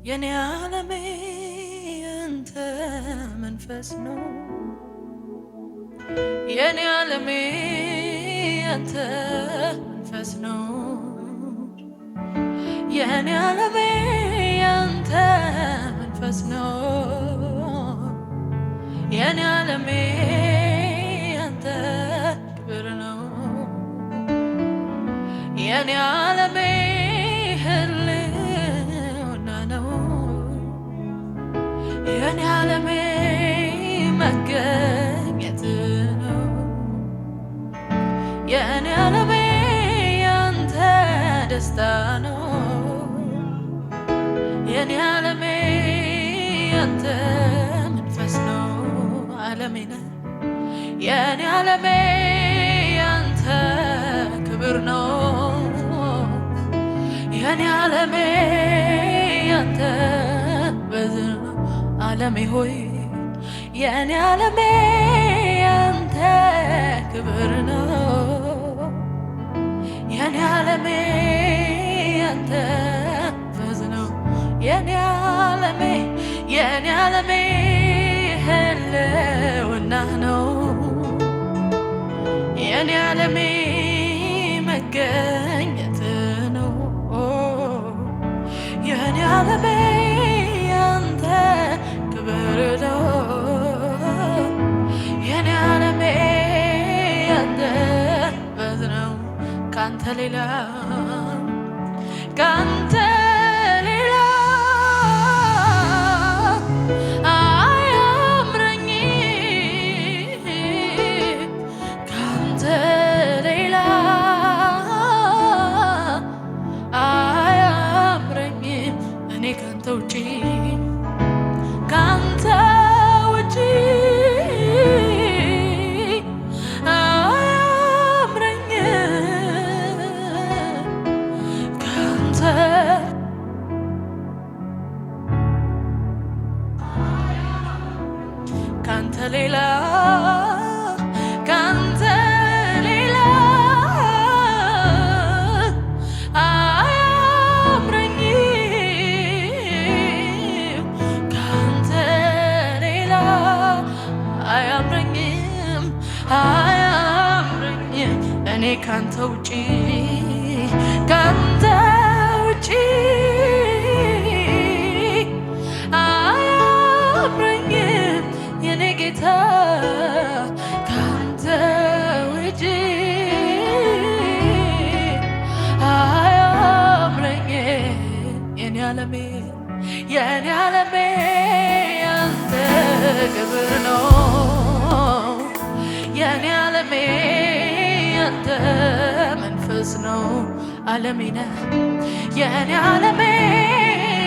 የኔ ዓለሜ ያንተ መንፈስ ነው የኔ ዓለሜ ያንተ መንፈስ ነው የኔ ዓለሜ ያንተ መንፈስ ነው የኔ ዓለሜ ያንተ ክብር ነው የኔ ዓለሜ ህልውና ነው የኔ ዓለሜ መገኘት ነው የኔ ዓለሜ ያንተ ደስታ ነው የኔ ዓለሜ ያንተ መንፈስ ነው ዓለሜ ነህ የኔ ዓለሜ ያንተ ክብር ነው የኔ ዓለሜ ያንተ በዝር ነው ዓለሜ ሆይ የኔ ዓለሜ ያንተ ክብር ነው የኔ ዓለሜ ያንተ በዝ ነው የኔ ዓለሜ ህልውና ነው የኔ ዓለሜ መገኘት ነው የኔ ዓለሜ ያንተ ክብር ነው የኔ ዓለሜ ያንተ በዝ ነው ካንተ ሌላ ካንተ ሌላ አያምረኝም እኔ ካንተ ውጪ አያምረኝም የኔ ጌታ ካንተ ውጪ አያምረኝም የኔ ዓለሜ ያንተ ክብር ነው የኔ ዓለሜ ያንተ መንፈስ ነው ዓለሜ ነህ የኔ ዓለሜ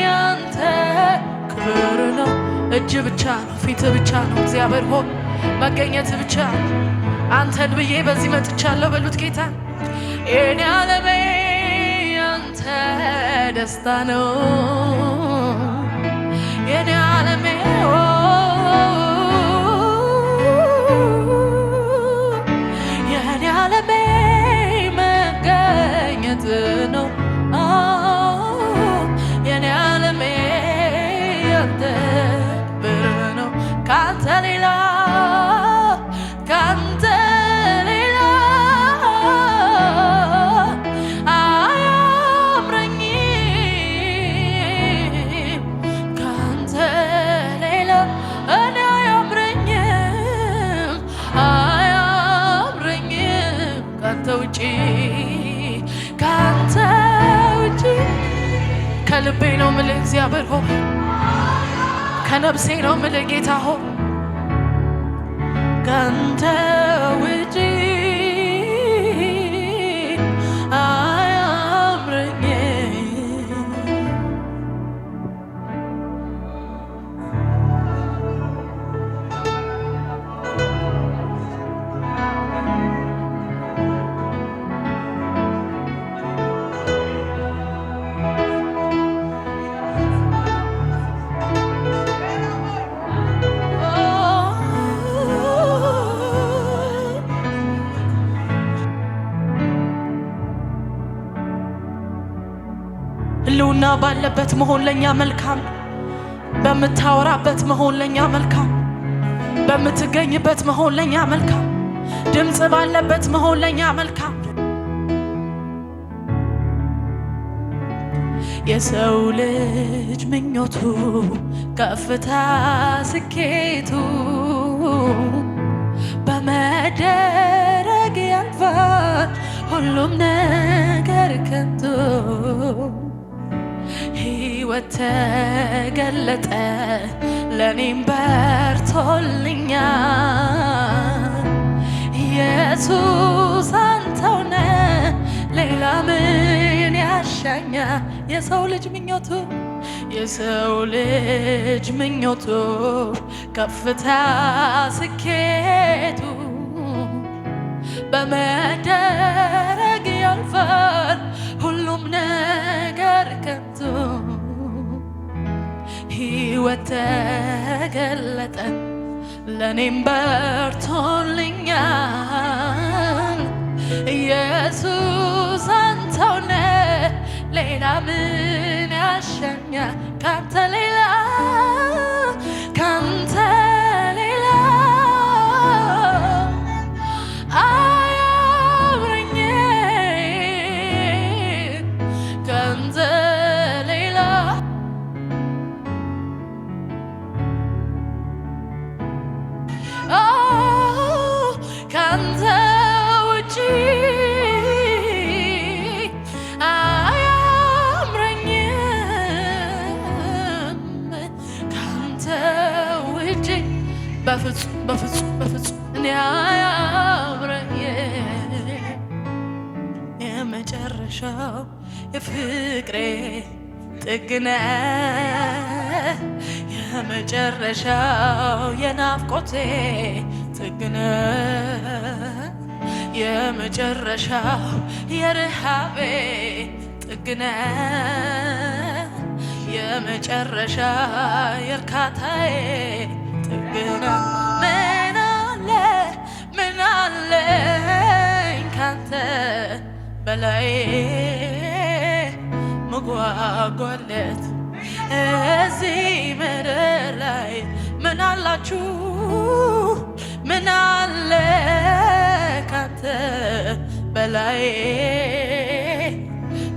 ያንተ ክብር ነው እጅ ብቻ ነው ፊት ብቻ ነው እግዚአብሔር ሆይ መገኘት ብቻ አንተን ብዬ በዚህ መጥቻለሁ በሉት ጌታ የኔ ዓለሜ ያንተ ደስታ ነው የኔ ዓለሜ የኔ ዓለሜ መገኘት ነው የኔ ዓለሜ ያንተ ክብር ነው ካንተ ሌላ አያምረኝም ካንተ ሌላ እኔ አያምረኝም ካንተ ውጪ ከልቤ ነው ምልህ እግዚአብሔር ሆይ ከነፍሴ ነው ምልህ ጌታ ሆይ ካንተ ውጪ አያምረኝም ባለበት መሆን ለኛ መልካም፣ በምታወራበት መሆን ለኛ መልካም፣ በምትገኝበት መሆን ለኛ መልካም፣ ድምጽ ባለበት መሆን ለኛ መልካም። የሰው ልጅ ምኞቱ ከፍታ ስኬቱ በመደረግ ያልፋል ሁሉም ነገር ከንቱ። ሕይወት ተገለጠ ለኔም በርቶልኛል። ኢየሱስ አንተውነ ሌላ ምን ያሻኛል? የሰው ልጅ ምኞቱ የሰው ልጅ ምኞቱ ከፍታ ስኬቱ በመደረግ ያልፋል ሁሉም ነገር ከንቱ። ሕይወት ተገለጠ ለኔም በርቶልኛል። ኢየሱስ አንተውነ ሌላ ምን ያሻኛል? ካንተ ሌላ ካንተ ሌላ አያምረኝም። ካንተ ሌላ ካንተ ውጪ በፍጹም በፍጹም በፍጹም እኔ አያምረኝ። የመጨረሻው የፍቅሬ ጥግነ የመጨረሻው የናፍቆቴ ጥግነ የመጨረሻው የረሃቤ ጥግነ የመጨረሻ የእርካታዬ ጥግነ። ምን አለኝ ካንተ በላይ መጓጓለት እዚህ ምድር ላይ ምን አላችሁ? ምን አለ ካንተ በላይ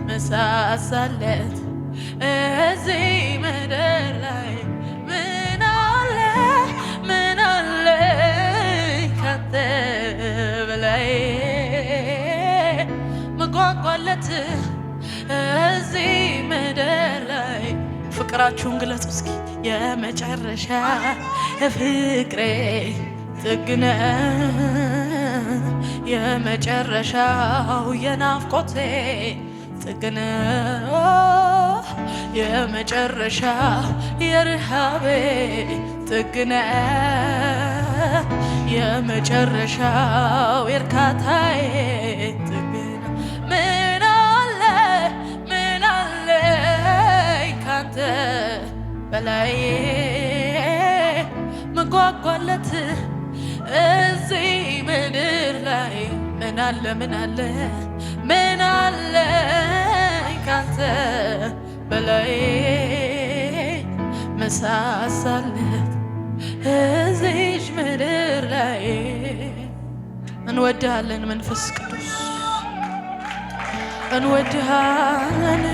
መሳሳለት እዚህ ምድር ላይ ምን አለ ካንተ በላይ መጓጓለት እዚህ ምድር ላይ። ፍቅራችሁን ግለጹ እስኪ። የመጨረሻ ፍቅሬ ጥግነ የመጨረሻው የናፍቆቴ ጥግነ የመጨረሻው የረሃቤ ጥግነ የመጨረሻው የእርካታዬ ጥግነ። ምን አለ ካንተ በላይ መጓጓለት እዚህ ምድር ላይ ምን አለ ካንተ በላይ መሳሳለት እዚች ምድር ላይ። እንወድሃለን መንፈስ ቅዱስ እንወድሃለን።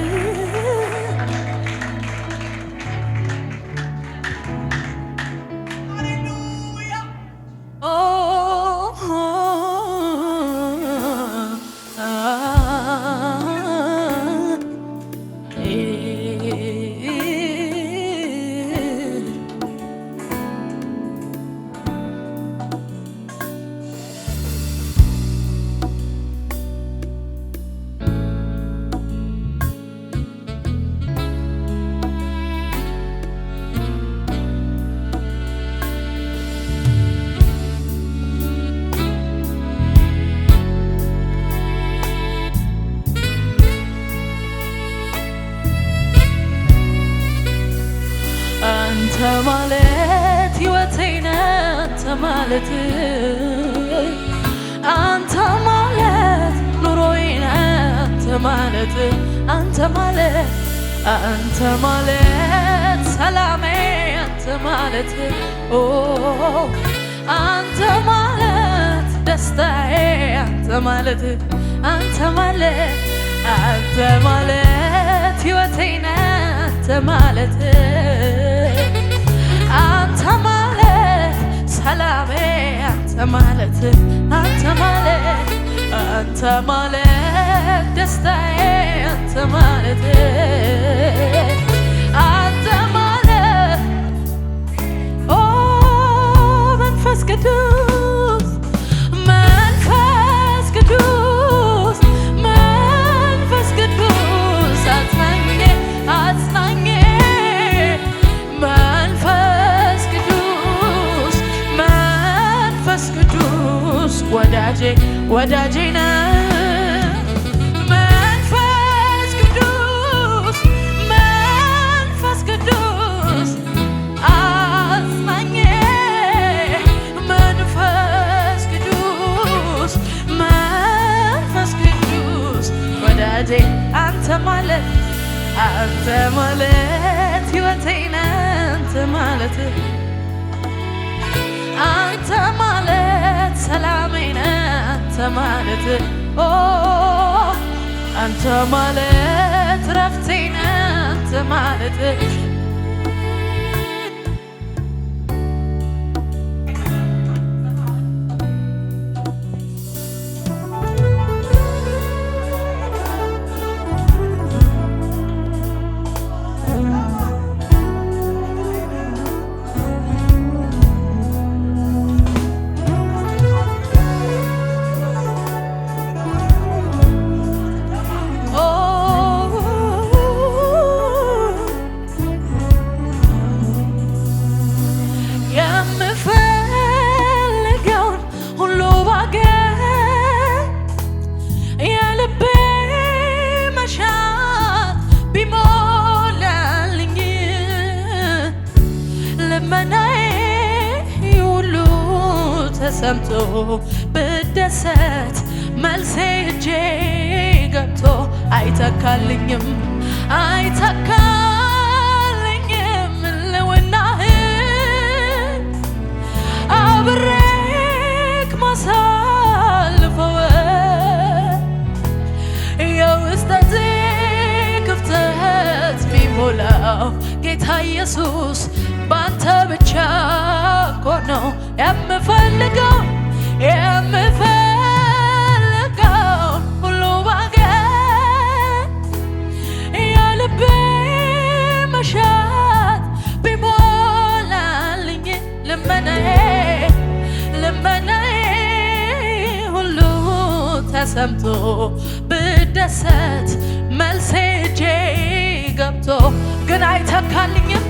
አንተ ማለት ሕይወቴ ነህ፣ አንተ ማለት አንተ ማለት ኑሮዬ ነህ፣ አንተ ማለት አንተ ማለት ሰላሜ አንተ ማለት አንተ ማለት ደስታዬ አንተ ማለት አንተ ማለት ሕይወቴ ነህ አንተ ማለት አንተ ማለት ሰላሜ አንተ ማለት አንተ ማለት ደስታዬ አንተ ማለት አንተ ማለት መንፈስ ቅዱስ መንፈስ ቅዱስ መንፈስ ቅዱስ አጽናኜ አጽናኜ መንፈስ ቅዱስ መንፈስ ቅዱስ ወዳጄ ወዳጄ ነህ መንፈስ ቅዱስ መንፈስ ቅዱስ አጽናኜ መንፈስ ቅዱስ መንፈስ ቅዱስ ወዳጄ አንተ ማለት ሕይወቴ ነህ አንተ ማለት አንተ ማለት ሰላሜ ነህ አንተ ማለት አንተ ማለት ረፍቴ ነህ አንተ ማለት ሰምቶ ብደሰት መልሴ እጄ ገብቶ አይተካልኝም አይተካልኝም ልውናህን አብሬክ ማሳልፈው የውስጠቴ ክፍተት ሚሞላው ጌታ ኢየሱስ ባንተ ብቻ እኮ ነው የምፈልገው ሁሉ ባገኝ የልቤ መሻት ቢሞላልኝ ልመናዬ ሁሉ ተሰምቶ ብደሰት መልሴ እጄ ገብቶ ግን አይተካልኝም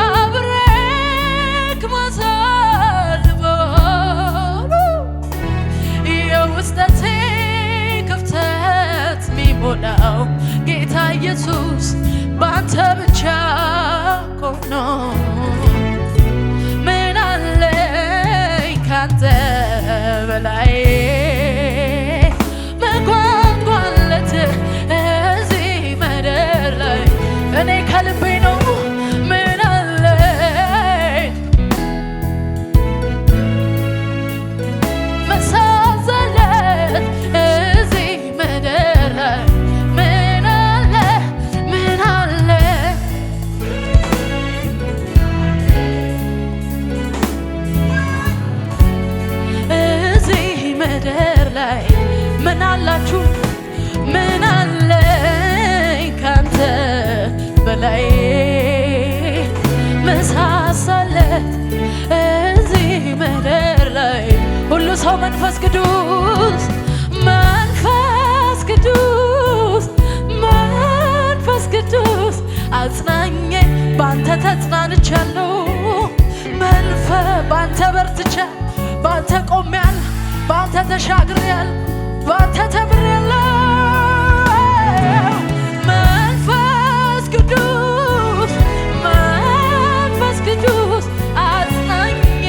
አብሬክ ማሳልፈው የውስጠቴ ክፍተት ሚሞላው ጌታ ኢየሱስ ባንተ ብቻ እኮ ነው ምን አለኝ ካንተ በላይ እኔ ከልቤ ነው ምን አለኝ መሳዘለት እዚህ ምድር ላይ ምን አለ እዚህ ምድር ላይ ምን አላችሁ ምን አለኝ ካንተ በላይ መሳሳለት እዚህ ምድር ላይ ሁሉ ሰው መንፈስ ቅዱስ መንፈስ ቅዱስ መንፈስ ቅዱስ አጽናኜ ባንተ ተጽናንቻለሁ ባንተ በርትቻ ባንተ ቆሜያለሁ ባንተ ተሻግሬያለሁ ባንተ ተምሬያለሁ መንፈስ ቅዱስ አጽናኜ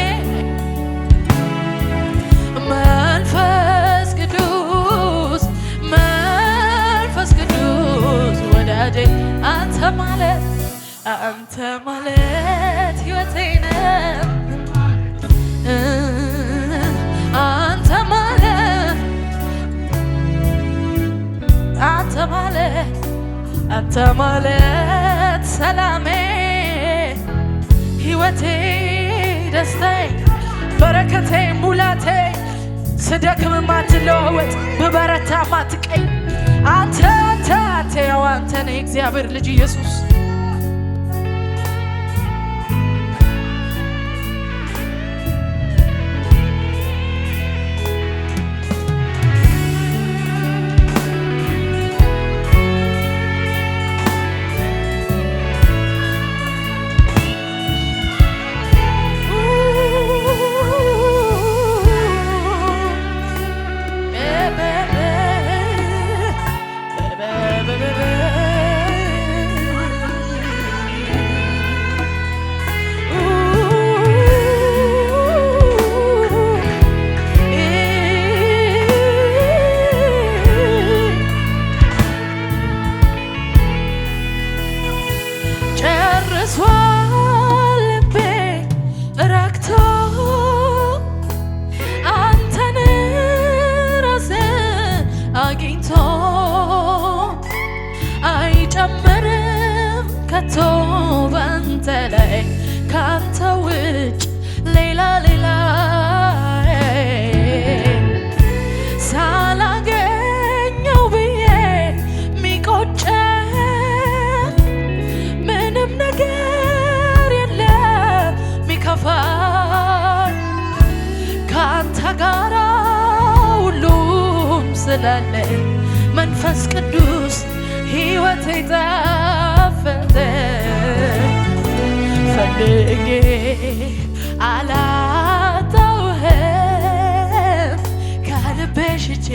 መንፈስ አንተ ማለት ሰላሜ ሕይወቴ ደስታዬ በረከቴ ሙላቴ ስደክም ማትለወጥ በበረታ ማትቀኝ አንተ አንተ አንተ ያው አንተ ነህ እግዚአብሔር ልጅ ኢየሱስ አይጨምርም ከቶ ባንተ ላይ ካንተ ውጭ ሌላ ሳላገኘው ብዬ ሚቆጨኝ ምንም ነገር የለም ሚከፋኝ ካንተ ጋራ ሁሉም ስላለኝ መንፈስ ቅዱስ ሕይወቴ ጣፈጠ ፈልጌ አላጣሁህም ከልቤ ሽጬ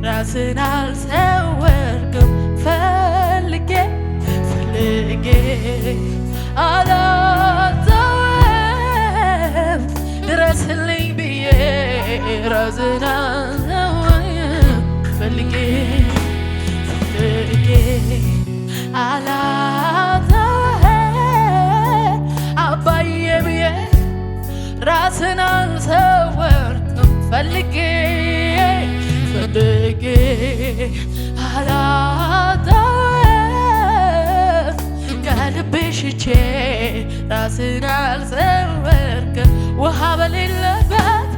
ራስን አልሰወርኩም ፈልጌ አላጣሁህም ድረስልኝ ብዬ ራስን አልሰወርኩም ፈልጌ አላጣሁህም አባዬ ብዬ ራስን አልሰወርኩም ፈልጌ አላጣሁህም ከልቤ ሽጬ ራስን አልሰወርኩም ውሃ በሌለበት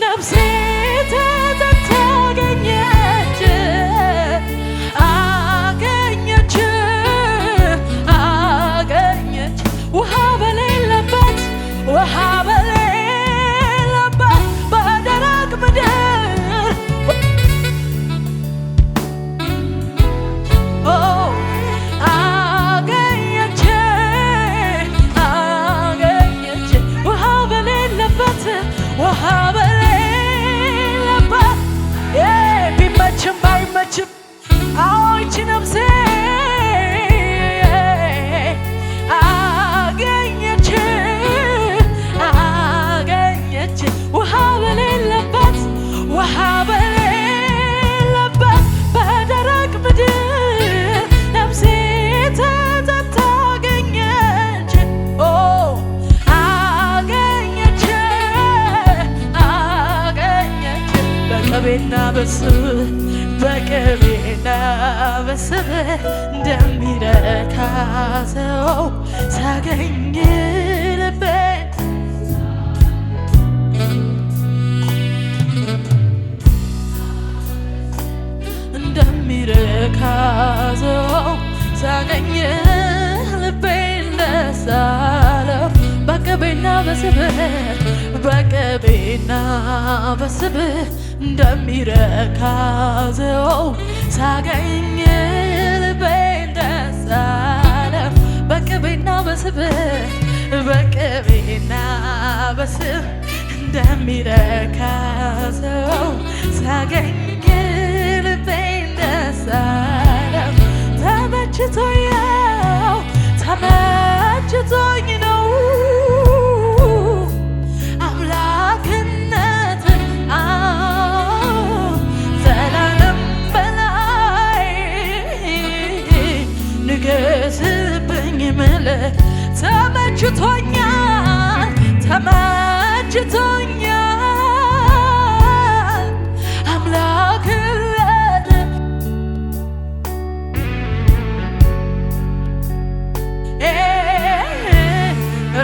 ነፍሴ ተዘግታገኘች ውሃ በሌለበት በደረቅ ምድር አገኘች ውሃ በሌለበት ቢመችም ባይመችም አዎይች ነፍሴ አገኘች ውሃ በሌለበት በደረቅ ምድር ነፍሴ ተጠምታ አገኘች በቅቤና በስብ እንደሚረካ ሰው ሳገኝ ልቤ እንደሚረካ ሰው ሳገኝ ልቤ ደስ አለው በቅቤና በስብ እንደሚረካ ሰው ሳገኝ ልቤ ደስ አለው በቅቤና በስብ እንደሚረካ ሰው ሳገኝ ልቤ ደስ አለው ተመችቶኝ ነው አምላክነት ተመችቶኛል አምላክነት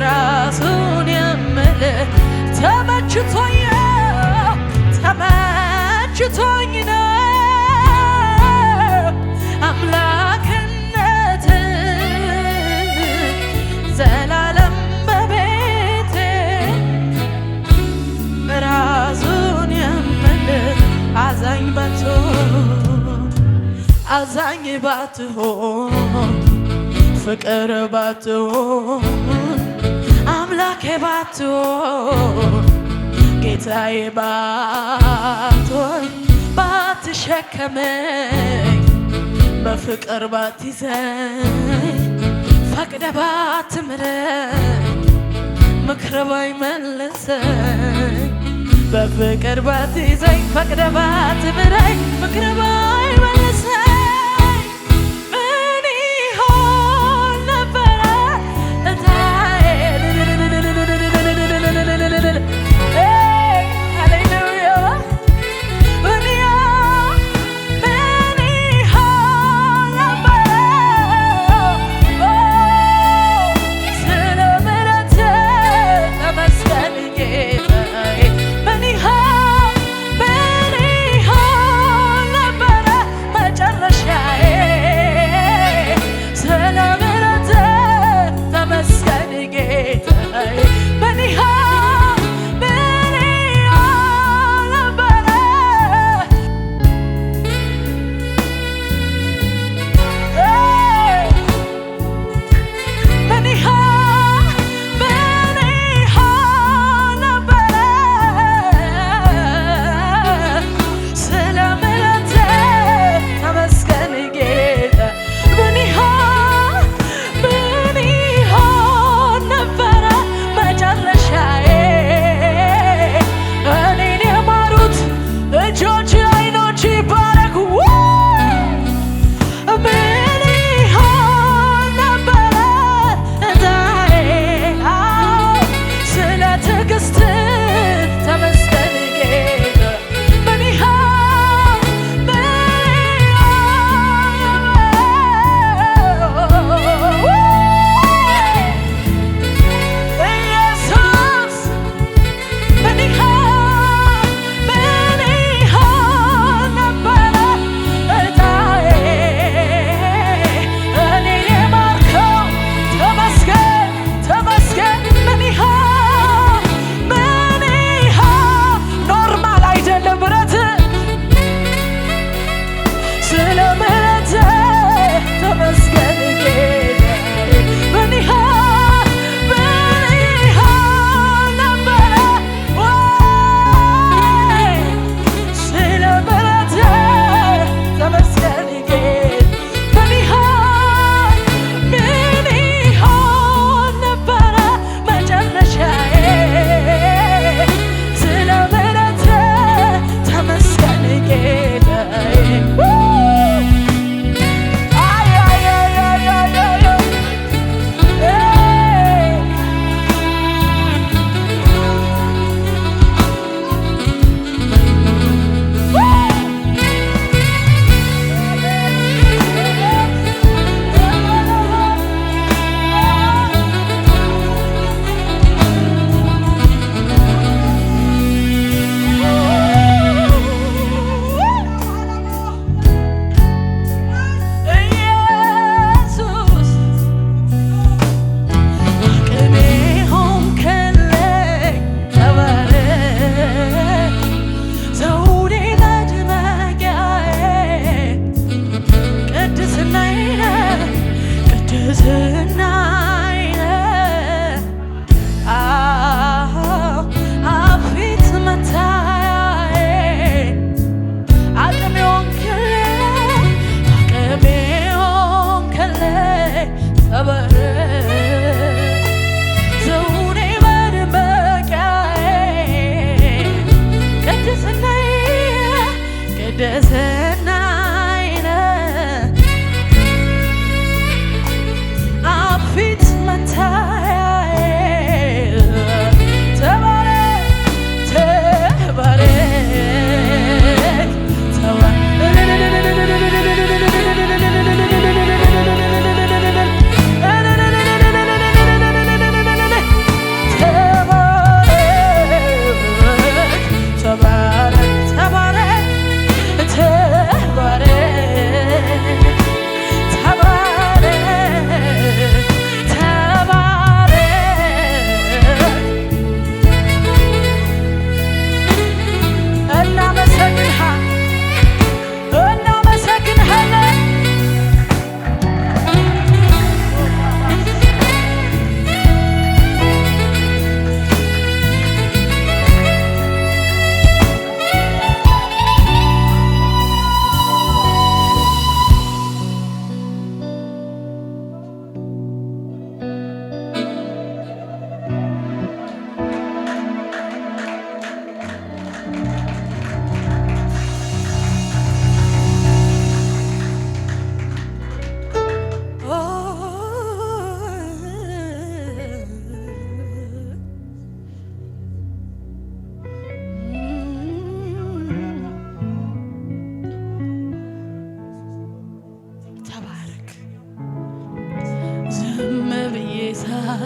ራሱን የምልህ ተመችቶኛል ተመችቶኝ ነው አምላክነት ዘላለም በቤቴ ራሱን የምልህ አዛኝ ባትሆን ፍቅር ባትሆን አምላኬ ባትሆን ጌታዬ ባትሆን ባትሸከመኝ በፍቅር ባትይዘኝ ፈቅደ ባትምረኝ ምክር ባይመልሰኝ በፍቅር ባትይዘኝ ፈቅደ ባትምረኝ ምክር ባይመልሰኝ ምን ይሆን ነበረ እጣዬ ሃሌሉያ ምን ይሆን ነበረ ስለ ምሕረትህ ተመስገን ጌታዬ ምን ይሆን ነበረ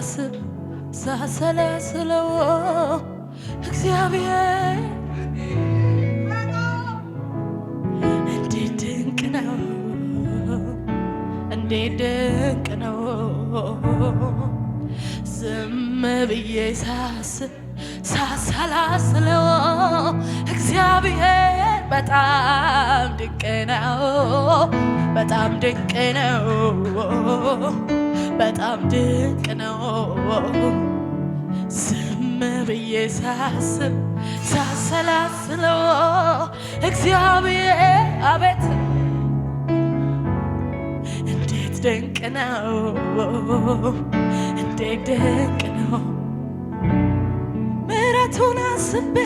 ሳስብ ሳሰላስለው እግዚአብሔር እንዴት ድንቅ ነው እንዴት ድንቅ ነው ዝም ብዬ ሳስብ ሳሰላስለው እግዚአብሔር በጣም ድንቅ ነው በጣም ድንቅ ነው በጣም ድንቅ ነው ዝም ብዬ ሳስብ ሳሰላስለው እግዚአብሔር አቤት እንዴት ድንቅ ነው እንዴት ድንቅ ነው ምሕረቱን አስቤ